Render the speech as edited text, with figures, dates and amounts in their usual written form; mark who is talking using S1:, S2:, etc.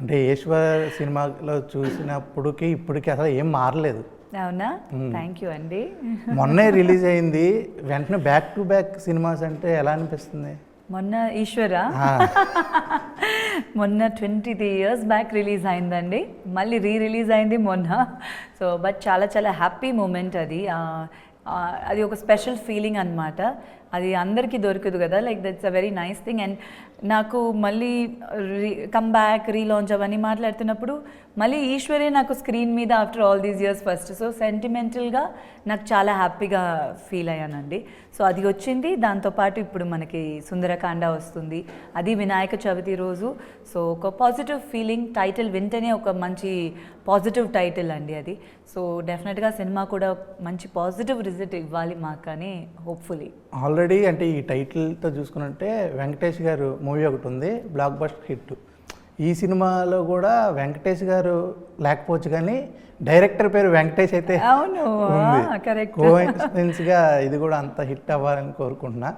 S1: అంటే ఈశ్వర్ సినిమాలో చూసినప్పటికి ఇప్పటికి అసలు ఏం మారలేదు.
S2: అవునా? థ్యాంక్ యూ అండి.
S1: మొన్నే రిలీజ్ అయింది, వెంటనే బ్యాక్ టు బ్యాక్ సినిమాస్ అంటే ఎలా అనిపిస్తుంది?
S2: మొన్న ఈశ్వరా మొన్న 23 years బ్యాక్ రిలీజ్ అయిందండి, మళ్ళీ రిలీజ్ అయింది మొన్న. సో బట్ చాలా చాలా హ్యాపీ మూమెంట్ అది. అది ఒక స్పెషల్ ఫీలింగ్ అనమాట. అది అందరికీ దొరకదు కదా, like that's a very nice thing. And నాకు మళ్ళీ కమ్ బ్యాక్ రీలాంచ్ అవన్నీ మాట్లాడుతున్నప్పుడు మళ్ళీ ఈశ్వరే నాకు స్క్రీన్ మీద after all these years first. So సెంటిమెంటల్గా నాకు చాలా హ్యాపీగా ఫీల్ అయ్యానండి. సో అది వచ్చింది, దాంతోపాటు ఇప్పుడు మనకి సుందరకాండ వస్తుంది, అది వినాయక చవితి రోజు. సో ఒక పాజిటివ్ ఫీలింగ్, టైటిల్ వింటేనే ఒక మంచి పాజిటివ్ టైటిల్ అండి అది. సో డెఫినెట్గా సినిమా కూడా మంచి పాజిటివ్ రిజల్ట్ ఇవ్వాలి మాకు అని హోప్ఫుల్లీ.
S1: ఆల్రెడీ అంటే ఈ టైటిల్తో చూసుకున్నట్టే వెంకటేష్ గారు మూవీ ఒకటి ఉంది, బ్లాక్ బస్టర్ హిట్. ఈ సినిమాలో కూడా వెంకటేష్ గారు లేకపోవచ్చు కానీ డైరెక్టర్ పేరు వెంకటేష్ అయితే
S2: అవును, కరెక్ట్.
S1: కోఇన్సిడెన్స్గా ఇది కూడా అంత హిట్ అవ్వాలని కోరుకుంటున్నా.